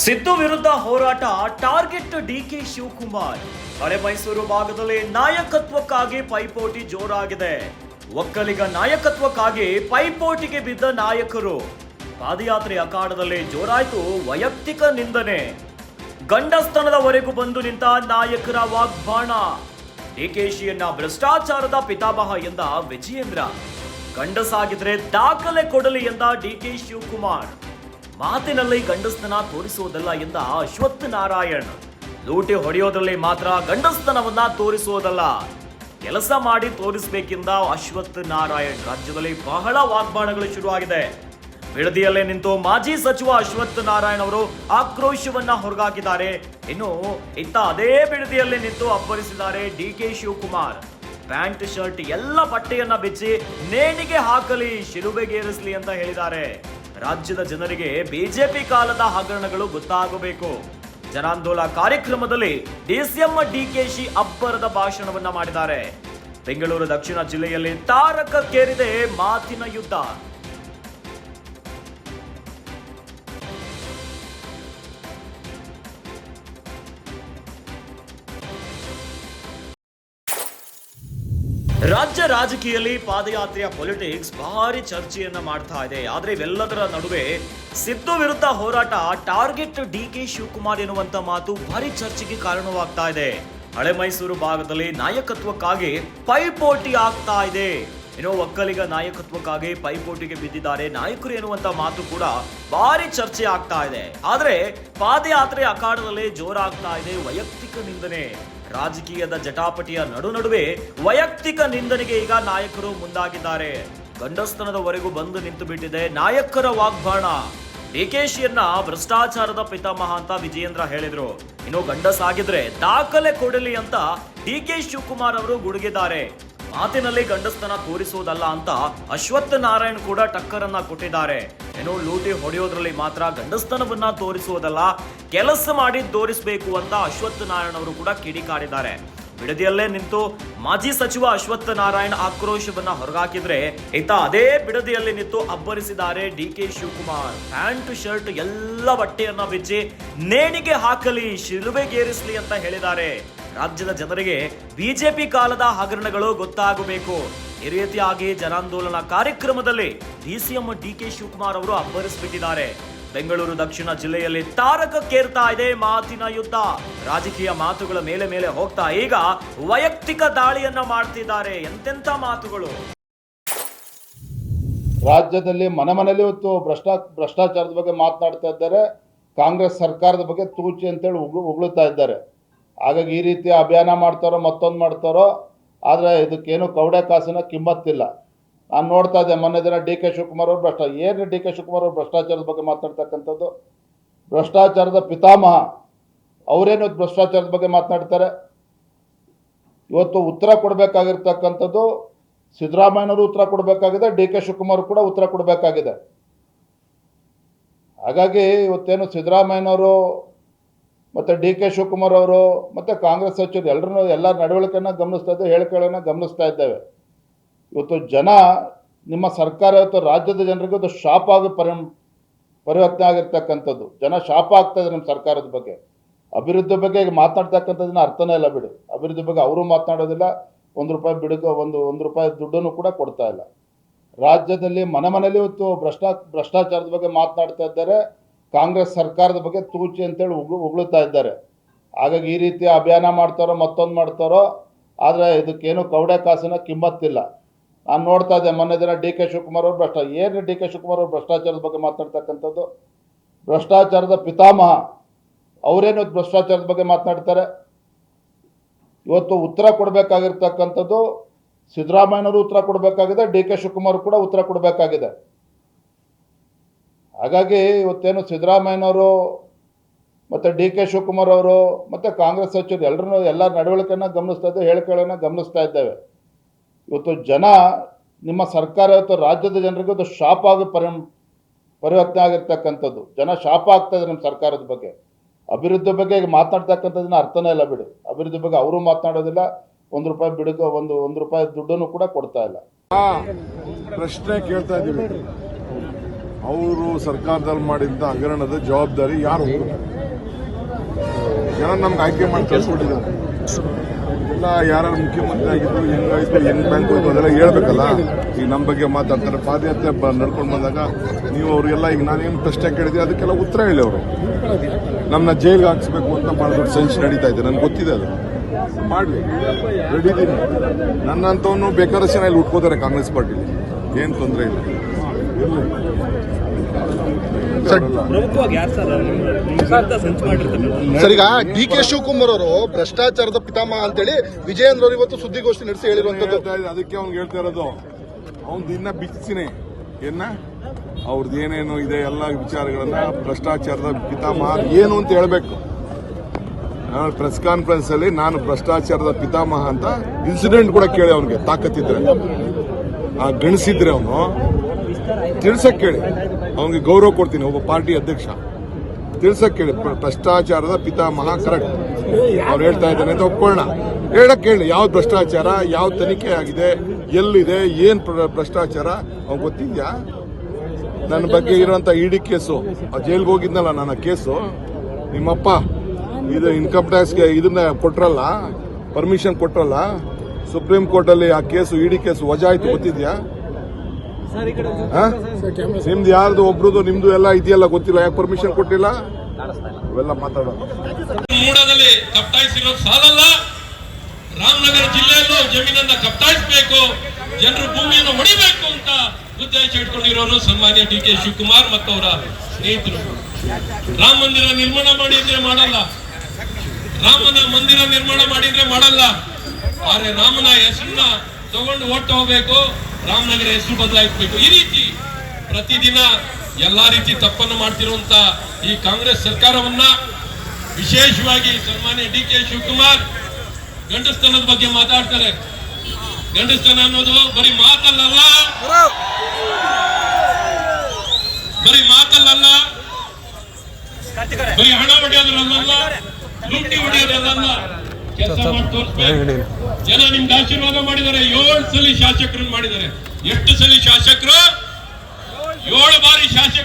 ಸಿದ್ದು ವಿರುದ್ಧ ಹೋರಾಟ target DK Shivakumar. ಹಳೆ ಮೈಸೂರು ಭಾಗದಲ್ಲಿ ನಾಯಕತ್ವಕ್ಕಾಗಿ ಪೈಪೋಟಿ ಜೋರಾಗಿದೆ. ಒಕ್ಕಲಿಗ ನಾಯಕತ್ವಕ್ಕಾಗಿ ಪೈಪೋಟಿಗೆ ಬಿದ್ದ ನಾಯಕರು. ಪಾದಯಾತ್ರೆ ಅಖಾಡದಲ್ಲಿ ಜೋರಾಯ್ತು ವೈಯಕ್ತಿಕ ನಿಂದನೆ. ಗಂಡಸ್ತನದವರೆಗೂ ಬಂದು ನಿಂತ ನಾಯಕರ ವಾಗ್ಬಾಣ. ಡಿಕೆಶಿಯನ್ನ ಭ್ರಷ್ಟಾಚಾರದ ಪಿತಾಮಹ ಎಂದ ವಿಜಯೇಂದ್ರ. ಗಂಡಸಾಗಿದ್ರೆ ದಾಖಲೆ ಕೊಡಲಿ ಎಂದ ಡಿಕೆ ಶಿವಕುಮಾರ್. ಮಾತಿನಲ್ಲಿ ಗಂಡಸ್ತನ ತೋರಿಸುವುದಲ್ಲ ಎಂದ ಅಶ್ವತ್ಥ ನಾರಾಯಣ್. ಲೂಟಿ ಹೊಡೆಯೋದ್ರಲ್ಲಿ ಮಾತ್ರ ಗಂಡಸ್ತನವನ್ನ ತೋರಿಸುವುದಲ್ಲ, ಕೆಲಸ ಮಾಡಿ ತೋರಿಸಬೇಕೆಂದ ಅಶ್ವತ್ಥ ನಾರಾಯಣ್. ರಾಜ್ಯದಲ್ಲಿ ಬಹಳ ವಾಗ್ಬಾಣಗಳು ಶುರುವಾಗಿದೆ. ಬಿಡದಿಯಲ್ಲೇ ನಿಂತು ಮಾಜಿ ಸಚಿವ ಅಶ್ವತ್ಥ ನಾರಾಯಣ್ ಅವರು ಆಕ್ರೋಶವನ್ನ ಹೊರಗಾಕಿದ್ದಾರೆ. ಇನ್ನು ಇತ್ತ ಅದೇ ಬಿಡದಿಯಲ್ಲೇ ನಿಂತು ಅಬ್ಬರಿಸಿದ್ದಾರೆ ಡಿಕೆ ಶಿವಕುಮಾರ್. ಪ್ಯಾಂಟ್ ಶರ್ಟ್ ಎಲ್ಲ ಬಟ್ಟೆಯನ್ನ ಬಿಚ್ಚಿ ನೇಣಿಗೆ ಹಾಕಲಿ, ಶಿಲುಬೆಗೇರಿಸಲಿ ಅಂತ ಹೇಳಿದ್ದಾರೆ. ರಾಜ್ಯದ ಜನರಿಗೆ ಬಿಜೆಪಿ ಕಾಲದ ಹಗರಣಗಳು ಗೊತ್ತಾಗಬೇಕು. ಜನಾಂದೋಲನ ಕಾರ್ಯಕ್ರಮದಲ್ಲಿ ಡಿಸಿಎಂ ಡಿಕೆಶಿ ಅಬ್ಬರದ ಭಾಷಣವನ್ನ ಮಾಡಿದ್ದಾರೆ. ಬೆಂಗಳೂರು ದಕ್ಷಿಣ ಜಿಲ್ಲೆಯಲ್ಲಿ ತಾರಕಕ್ಕೇರಿದೆ ಮಾತಿನ ಯುದ್ಧ. ರಾಜ್ಯ ರಾಜಕೀಯದಲ್ಲಿ ಪಾದಯಾತ್ರೆಯ ಪೊಲಿಟಿಕ್ಸ್ ಭಾರಿ ಚರ್ಚೆಯನ್ನ ಮಾಡ್ತಾ ಇದೆ. ಆದ್ರೆ ಇವೆಲ್ಲದರ ನಡುವೆ ಸಿದ್ದು ವಿರುದ್ಧ ಹೋರಾಟ ಟಾರ್ಗೆಟ್ ಡಿಕೆ ಶಿವಕುಮಾರ್ ಎನ್ನುವಂತ ಮಾತು ಭಾರಿ ಚರ್ಚೆಗೆ ಕಾರಣವಾಗ್ತಾ ಇದೆ. ಹಳೆ ಮೈಸೂರು ಭಾಗದಲ್ಲಿ ನಾಯಕತ್ವಕ್ಕಾಗಿ ಪೈಪೋಟಿ ಆಗ್ತಾ ಇದೆ. ಏನೋ ಒಕ್ಕಲಿಗ ನಾಯಕತ್ವಕ್ಕಾಗಿ ಪೈಪೋಟಿಗೆ ಬಿದ್ದಿದ್ದಾರೆ ನಾಯಕರು ಎನ್ನುವಂತ ಮಾತು ಕೂಡ ಭಾರಿ ಚರ್ಚೆ ಆಗ್ತಾ ಇದೆ. ಆದ್ರೆ ಪಾದಯಾತ್ರೆ ಅಖಾಡದಲ್ಲಿ ಜೋರಾಗ್ತಾ ಇದೆ ವೈಯಕ್ತಿಕ ನಿಂದನೆ. ರಾಜಕೀಯದ ಜಟಾಪಟಿಯ ನಡುವೆ ವೈಯಕ್ತಿಕ ನಿಂದನೆಗೆ ಈಗ ನಾಯಕರು ಮುಂದಾಗಿದ್ದಾರೆ. ಗಂಡಸ್ತನದವರೆಗೂ ಬಂದು ನಿಂತು ಬಿಟ್ಟಿದೆ ನಾಯಕರ ವಾಗ್ಬಾಣ. ಡಿಕೆಶಿಯನ್ನ ಭ್ರಷ್ಟಾಚಾರದ ಪಿತಾಮಹ ಅಂತ ವಿಜಯೇಂದ್ರ ಹೇಳಿದ್ರು. ಇನ್ನು ಗಂಡಸಾಗಿದ್ರೆ ದಾಖಲೆ ಕೊಡಲಿ ಅಂತ ಡಿಕೆ ಶಿವಕುಮಾರ್ ಅವರು ಗುಡುಗಿದ್ದಾರೆ. ಮಾತಿನಲ್ಲಿ ಗಂಡಸ್ತನ ತೋರಿಸುವುದಲ್ಲ ಅಂತ ಅಶ್ವತ್ಥ ನಾರಾಯಣ್ ಕೂಡ ಟಕ್ಕರನ್ನ ಕೊಟ್ಟಿದ್ದಾರೆ. ಏನೋ ಲೂಟಿ ಹೊಡೆಯೋದ್ರಲ್ಲಿ ಮಾತ್ರ ಗಂಡಸ್ತನವನ್ನ ತೋರಿಸುವುದಲ್ಲ, ಕೆಲಸ ಮಾಡಿ ತೋರಿಸಬೇಕು ಅಂತ ಅಶ್ವತ್ಥ ನಾರಾಯಣ್ ಅವರು ಕೂಡ ಕಿಡಿಕಾರಿದ್ದಾರೆ. ಬಿಡದಿಯಲ್ಲೇ ನಿಂತು ಮಾಜಿ ಸಚಿವ ಅಶ್ವತ್ಥ ನಾರಾಯಣ್ ಆಕ್ರೋಶವನ್ನ ಹೊರಗಾಕಿದ್ರೆ ಇತ್ತ ಅದೇ ಬಿಡದಿಯಲ್ಲಿ ನಿಂತು ಅಬ್ಬರಿಸಿದ್ದಾರೆ ಡಿಕೆ ಶಿವಕುಮಾರ್. ಪ್ಯಾಂಟ್ ಶರ್ಟ್ ಎಲ್ಲ ಬಟ್ಟೆಯನ್ನ ಬಿಚ್ಚಿ ನೇಣಿಗೆ ಹಾಕಲಿ, ಶಿಲುಬೆಗೇರಿಸಲಿ ಅಂತ ಹೇಳಿದ್ದಾರೆ. ರಾಜ್ಯದ ಜನರಿಗೆ ಬಿಜೆಪಿ ಕಾಲದ ಹಗರಣಗಳು ಗೊತ್ತಾಗಬೇಕು. ಈ ರೀತಿಯಾಗಿ ಜನಾಂದೋಲನ ಕಾರ್ಯಕ್ರಮದಲ್ಲಿ ಡಿಸಿಎಂ ಡಿಕೆ ಶಿವಕುಮಾರ್ ಅವರು ಅಬ್ಬರಿಸಿಬಿಟ್ಟಿದ್ದಾರೆ. ಬೆಂಗಳೂರು ದಕ್ಷಿಣ ಜಿಲ್ಲೆಯಲ್ಲಿ ತಾರಕಕ್ಕೇರ್ತಾ ಇದೆ ಮಾತಿನ ಯುದ್ಧ. ರಾಜಕೀಯ ಮಾತುಗಳ ಮೇಲೆ ಹೋಗ್ತಾ ಈಗ ವೈಯಕ್ತಿಕ ದಾಳಿಯನ್ನ ಮಾಡ್ತಿದ್ದಾರೆ. ಎಂತೆಂತ ಮಾತುಗಳು. ರಾಜ್ಯದಲ್ಲಿ ಮನೆಯಲ್ಲಿ ಇವತ್ತು ಭ್ರಷ್ಟಾಚಾರದ ಬಗ್ಗೆ ಮಾತನಾಡ್ತಾ ಇದ್ದಾರೆ. ಕಾಂಗ್ರೆಸ್ ಸರ್ಕಾರದ ಬಗ್ಗೆ ತೂಚಿ ಅಂತೇಳಿ ಉಗುಳುತ್ತಾ ಇದ್ದಾರೆ. ಹಾಗಾಗಿ ಈ ರೀತಿ ಅಭಿಯಾನ ಮಾಡ್ತಾರೋ ಮತ್ತೊಂದು ಮಾಡ್ತಾರೋ, ಆದರೆ ಇದಕ್ಕೇನು ಕವಡೆ ಕಾಸಿನ ಕಿಮ್ಮತ್ತಿಲ್ಲ. ನಾನು ನೋಡ್ತಾ ಇದ್ದೆ ಮೊನ್ನೆ ದಿನ ಡಿ ಕೆ ಶಿವಕುಮಾರ್ ಅವರು ಏನು ಡಿ ಕೆ ಶಿವಕುಮಾರ್ ಅವರು ಭ್ರಷ್ಟಾಚಾರದ ಬಗ್ಗೆ ಮಾತನಾಡ್ತಕ್ಕಂಥದ್ದು. ಭ್ರಷ್ಟಾಚಾರದ ಪಿತಾಮಹ ಅವರೇನು ಭ್ರಷ್ಟಾಚಾರದ ಬಗ್ಗೆ ಮಾತನಾಡ್ತಾರೆ. ಇವತ್ತು ಉತ್ತರ ಕೊಡಬೇಕಾಗಿರ್ತಕ್ಕಂಥದ್ದು ಸಿದ್ದರಾಮಯ್ಯನವರು ಉತ್ತರ ಕೊಡಬೇಕಾಗಿದೆ, ಡಿ ಕೆ ಶಿವಕುಮಾರ್ ಕೂಡ ಉತ್ತರ ಕೊಡಬೇಕಾಗಿದೆ. ಹಾಗಾಗಿ ಇವತ್ತೇನು ಸಿದ್ದರಾಮಯ್ಯನವರು ಮತ್ತು ಡಿ ಕೆ ಶಿವಕುಮಾರ್ ಅವರು ಮತ್ತು ಕಾಂಗ್ರೆಸ್ ಸಚಿವರು ಎಲ್ಲ ನಡವಳಿಕೆಯನ್ನು ಗಮನಿಸ್ತಾ ಇದ್ದೇವೆ, ಹೇಳಿಕೆಗಳನ್ನು ಗಮನಿಸ್ತಾ ಇದ್ದೇವೆ. ಇವತ್ತು ಜನ ನಿಮ್ಮ ಸರ್ಕಾರ ಇವತ್ತು ರಾಜ್ಯದ ಜನರಿಗೆ ಒಂದು ಶಾಪ್ ಆಗಿ ಪರಿವರ್ತನೆ ಆಗಿರ್ತಕ್ಕಂಥದ್ದು. ಜನ ಶಾಪ ಆಗ್ತಾ ಇದೆ ನಿಮ್ಮ ಸರ್ಕಾರದ ಬಗ್ಗೆ. ಅಭಿವೃದ್ಧಿ ಬಗ್ಗೆ ಈಗ ಮಾತನಾಡ್ತಕ್ಕಂಥದ್ದನ್ನ ಅರ್ಥನೇ ಇಲ್ಲ ಬಿಡಿ. ಅಭಿವೃದ್ಧಿ ಬಗ್ಗೆ ಅವರು ಮಾತನಾಡೋದಿಲ್ಲ. ಒಂದು ರೂಪಾಯಿ ದುಡ್ಡನ್ನು ಕೂಡ ಕೊಡ್ತಾ ಇಲ್ಲ. ರಾಜ್ಯದಲ್ಲಿ ಮನೆಯಲ್ಲಿ ಇವತ್ತು ಭ್ರಷ್ಟಾಚಾರದ ಬಗ್ಗೆ ಮಾತನಾಡ್ತಾ ಇದ್ದಾರೆ. ಕಾಂಗ್ರೆಸ್ ಸರ್ಕಾರದ ಬಗ್ಗೆ ತೂಚಿ ಅಂತೇಳಿ ಉಗುಳುತ್ತಾ ಇದ್ದಾರೆ. ಹಾಗಾಗಿ ಈ ರೀತಿ ಅಭಿಯಾನ ಮಾಡ್ತಾರೋ ಮತ್ತೊಂದು ಮಾಡ್ತಾರೋ, ಆದರೆ ಇದಕ್ಕೇನು ಕವಡೆ ಕಾಸಿನ ಕಿಮ್ಮತ್ತಿಲ್ಲ. ನಾನು ನೋಡ್ತಾ ಇದ್ದೆ ಮೊನ್ನೆ ದಿನ ಡಿ ಕೆ ಶಿವಕುಮಾರ್ ಅವರು ಏನು ಡಿ ಕೆ ಶಿವಕುಮಾರ್ ಅವರು ಭ್ರಷ್ಟಾಚಾರದ ಬಗ್ಗೆ ಮಾತನಾಡ್ತಕ್ಕಂಥದ್ದು. ಭ್ರಷ್ಟಾಚಾರದ ಪಿತಾಮಹ ಅವರೇನು ಭ್ರಷ್ಟಾಚಾರದ ಬಗ್ಗೆ ಮಾತನಾಡ್ತಾರೆ. ಇವತ್ತು ಉತ್ತರ ಕೊಡಬೇಕಾಗಿರ್ತಕ್ಕಂಥದ್ದು ಸಿದ್ದರಾಮಯ್ಯನವರು ಉತ್ತರ ಕೊಡಬೇಕಾಗಿದೆ, ಡಿ ಕೆ ಶಿವಕುಮಾರ್ ಕೂಡ ಉತ್ತರ ಕೊಡಬೇಕಾಗಿದೆ. ಹಾಗಾಗಿ ಇವತ್ತೇನು ಸಿದ್ದರಾಮಯ್ಯನವರು ಮತ್ತು ಡಿ ಕೆ ಶಿವಕುಮಾರ್ ಅವರು ಮತ್ತು ಕಾಂಗ್ರೆಸ್ ಸಚಿವರು ಎಲ್ಲ ನಡವಳಿಕೆಯನ್ನು ಗಮನಿಸ್ತಾ ಇದ್ದೇವೆ, ಹೇಳಿಕೆಗಳನ್ನು ಗಮನಿಸ್ತಾ ಇದ್ದೇವೆ. ಇವತ್ತು ಜನ ನಿಮ್ಮ ಸರ್ಕಾರ ಇವತ್ತು ರಾಜ್ಯದ ಜನರಿಗೆ ಒಂದು ಶಾಪ್ ಆಗಿ ಪರಿವರ್ತನೆ ಆಗಿರ್ತಕ್ಕಂಥದ್ದು. ಜನ ಶಾಪ ಆಗ್ತಾ ಇದೆ ನಿಮ್ಮ ಸರ್ಕಾರದ ಬಗ್ಗೆ. ಅಭಿವೃದ್ಧಿ ಬಗ್ಗೆ ಈಗ ಮಾತನಾಡ್ತಕ್ಕಂಥದ್ದನ್ನ ಅರ್ಥನೇ ಇಲ್ಲ ಬಿಡಿ. ಅಭಿವೃದ್ಧಿ ಬಗ್ಗೆ ಅವರು ಮಾತನಾಡೋದಿಲ್ಲ. ಒಂದು ರೂಪಾಯಿ ದುಡ್ಡನ್ನು ಕೂಡ ಕೊಡ್ತಾ ಇಲ್ಲ. ಪ್ರಶ್ನೆ ಕೇಳ್ತಾ ಇದ್ದೀವಿ. ಅವರು ಸರ್ಕಾರದಲ್ಲಿ ಮಾಡಿದ ಹಗರಣದ ಜವಾಬ್ದಾರಿ ಯಾರು? ಜನ ನಮ್ಗೆ ಆಯ್ಕೆ ಮಾಡಿ ಕಳ್ಸಿಬಿಟ್ಟಿದ್ದಾರೆ. ಎಲ್ಲ ಯಾರು ಮುಖ್ಯಮಂತ್ರಿ ಆಗಿದ್ರು, ಹೆಂಗಾಯ್ತು, ಹೆಂಗ್ ಬ್ಯಾಂಕ್ ಹೋಯ್ತು ಅದೆಲ್ಲ ಹೇಳ್ಬೇಕಲ್ಲ. ಈಗ ನಮ್ಮ ಬಗ್ಗೆ ಮಾತಾಡ್ತಾರೆ. ಪಾದಯಾತ್ರೆ ನಡ್ಕೊಂಡು ಬಂದಾಗ ನೀವು ಅವ್ರಿಗೆಲ್ಲ ಈಗ ನಾನೇನು ಪ್ರಶ್ನೆ ಕೇಳಿದ್ರೆ ಅದಕ್ಕೆಲ್ಲ ಉತ್ತರ ಹೇಳಿ. ಅವರು ನಮ್ಮನ್ನ ಜೈಲ್ಗೆ ಹಾಕ್ಸ್ಬೇಕು ಅಂತ ಭಾಳ ದೊಡ್ಡ ಸೆನ್ಸ್ ನಡೀತಾ ಇದೆ. ನನಗೆ ಗೊತ್ತಿದೆ, ಅದು ಮಾಡಲಿ, ರೆಡಿ ಇದ್ದೀನಿ. ನನ್ನಂತವನು ಬೇಕಾದಷ್ಟು ಜನ ಇಲ್ಲಿ ಉಟ್ಕೋತಾರೆ ಕಾಂಗ್ರೆಸ್ ಪಾರ್ಟಿಲಿ, ಏನು ತೊಂದರೆ ಇಲ್ಲ. ಸರ್, ಈಗ ಡಿ ಕೆ ಶಿವಕುಮಾರ್ ಅವರು ಭ್ರಷ್ಟಾಚಾರದ ಪಿತಾಮಹ ಅಂತೇಳಿ ವಿಜಯೇಂದ್ರ ಅವರು ಇವತ್ತು ಸುದ್ದಿಗೋಷ್ಠಿ ನಡೆಸಿ ಹೇಳಿರುವಂತದ್ದು. ಅದಕ್ಕೆ ಅವ್ನಿಗೆ ಹೇಳ್ತಾ ಇರೋದು, ಅವ್ನು ದಿನ ಬಿಚ್ಚಿನೇ ಅವ್ರದ್ದು ಏನೇನು ಇದೆ ಎಲ್ಲ ವಿಚಾರಗಳನ್ನ ಭ್ರಷ್ಟಾಚಾರದ ಪಿತಾಮಹ ಏನು ಅಂತ ಹೇಳ್ಬೇಕು. ಪ್ರೆಸ್ ಕಾನ್ಫರೆನ್ಸ್ ಅಲ್ಲಿ ನಾನು ಭ್ರಷ್ಟಾಚಾರದ ಪಿತಾಮಹ ಅಂತ ಇನ್ಸಿಡೆಂಟ್ ಕೂಡ ಕೇಳಿ ಅವ್ನಿಗೆ ತಾಕತ್ತಿದ್ರೆ, ಗಣಿಸಿದ್ರೆ ಅವನು ತಿಳ್ಸಕ್ ಕೇಳಿ. ಅವನಿಗೆ ಗೌರವ ಕೊಡ್ತೀನಿ, ಒಬ್ಬ ಪಾರ್ಟಿ ಅಧ್ಯಕ್ಷ. ತಿಳ್ಸಕ್ ಕೇಳಿ, ಭ್ರಷ್ಟಾಚಾರದ ಪಿತಾಮಹ ಕರೆಕ್ಟ್ ಅವ್ರು ಹೇಳ್ತಾ ಇದ್ದಾನೆ ಅಂತ ಒಪ್ಕೊಳ್ಳೋಣ. ಹೇಳಕ್ ಕೇಳಿ, ಯಾವ್ದು ಭ್ರಷ್ಟಾಚಾರ, ಯಾವ ತನಿಖೆ ಆಗಿದೆ, ಎಲ್ಲಿದೆ, ಏನ್ ಭ್ರಷ್ಟಾಚಾರ ಅವ್ನು ಗೊತ್ತಿದ್ಯಾ? ನನ್ನ ಬಗ್ಗೆ ಇರುವಂತ ಇಡಿ ಕೇಸು, ಜೈಲ್ಗೆ ಹೋಗಿದ್ನಲ್ಲ ನನ್ನ ಕೇಸು, ನಿಮ್ಮಪ್ಪ ಇದು ಇನ್ಕಮ್ ಟ್ಯಾಕ್ಸ್ಗೆ ಇದನ್ನ ಕೊಟ್ರಲ್ಲ, ಪರ್ಮಿಷನ್ ಕೊಟ್ರಲ್ಲ, ಸುಪ್ರೀಂ ಕೋರ್ಟ್ ಅಲ್ಲಿ ಆ ಕೇಸು, ಇಡಿ ಕೇಸು ವಜಾ ಆಯ್ತು, ಗೊತ್ತಿದ್ಯಾ? ನಿಮ್ದು ಯಾರ್ದು ಒಬ್ರದ್ದು ನಿಮ್ದು ಎಲ್ಲ ಇದೆಯಲ್ಲ ಗೊತ್ತಿಲ್ಲ, ಯಾಕೆ ಪರ್ಮಿಷನ್ ಕೊಟ್ಟಿಲ್ಲ? ಇವೆಲ್ಲ ಮಾತಾಡೋದು. ಮೂಡದಲ್ಲಿ ಕಪ್ತಾಯಿಸಿರೋದು ಸಾಲಲ್ಲ. ರಾಮನಗರ ಜಿಲ್ಲೆಯಲ್ಲೂ ಜಮೀನನ್ನ ಕಪ್ತಾಯಿಸಬೇಕು, ಜನರು ಭೂಮಿಯನ್ನು ಹೊಡಿಬೇಕು ಅಂತ ಉದ್ದೇಶ ಇಟ್ಕೊಂಡಿರೋರು ಸನ್ಮಾನ್ಯ ಡಿ ಕೆ ಶಿವಕುಮಾರ್ ಮತ್ತು ಅವರ ಸ್ನೇಹಿತರು. ರಾಮ ಮಂದಿರ ನಿರ್ಮಾಣ ಮಾಡಿದ್ರೆ ಮಾಡಲ್ಲ, ರಾಮನ ಮಂದಿರ ನಿರ್ಮಾಣ ಮಾಡಿದ್ರೆ ಮಾಡಲ್ಲ. ಆದ್ರೆ ರಾಮನ ಹೆಸರನ್ನ ತಗೊಂಡು ಓಟ್ ಹೋಗ್ಬೇಕು, ರಾಮನಗರ ಹೆಸರು ಬದಲಾಯಿಸಬೇಕು. ಈ ರೀತಿ ಪ್ರತಿದಿನ ಎಲ್ಲಾ ರೀತಿ ತಪ್ಪನ್ನು ಮಾಡ್ತಿರುವಂತ ಈ ಕಾಂಗ್ರೆಸ್ ಸರ್ಕಾರವನ್ನ, ವಿಶೇಷವಾಗಿ ಸನ್ಮಾನ್ಯ ಡಿ ಕೆ ಶಿವಕುಮಾರ್ ಗಂಡಸ್ತನದ ಬಗ್ಗೆ ಮಾತಾಡ್ತಾರೆ. ಗಂಡಸ್ತನ ಅನ್ನೋದು ಬರೀ ಮಾತಲ್ಲಲ್ಲ, ಬರೀ ಮಾತಲ್ಲಲ್ಲ, ಬರೀ ಹಣ ಹೊಡೆಯೋದ್ರಲ್ಲ, ಲುಂಡಿ ಹೊಡೆಯೋದ್ರಲ್ಲ, ಕೆಲಸ ಮಾಡಿ ತೋರಿಸ್ಬೇಕು. ಜನ ನಿಮ್ಗೆ ಆಶೀರ್ವಾದ ಮಾಡಿದ್ದಾರೆ. 7 ಸಲ ಶಾಸಕರನ್ನು ಮಾಡಿದ್ದಾರೆ. ಎಷ್ಟು ಸಲ ಶಾಸಕರು? 7 ಬಾರಿ ಶಾಸಕ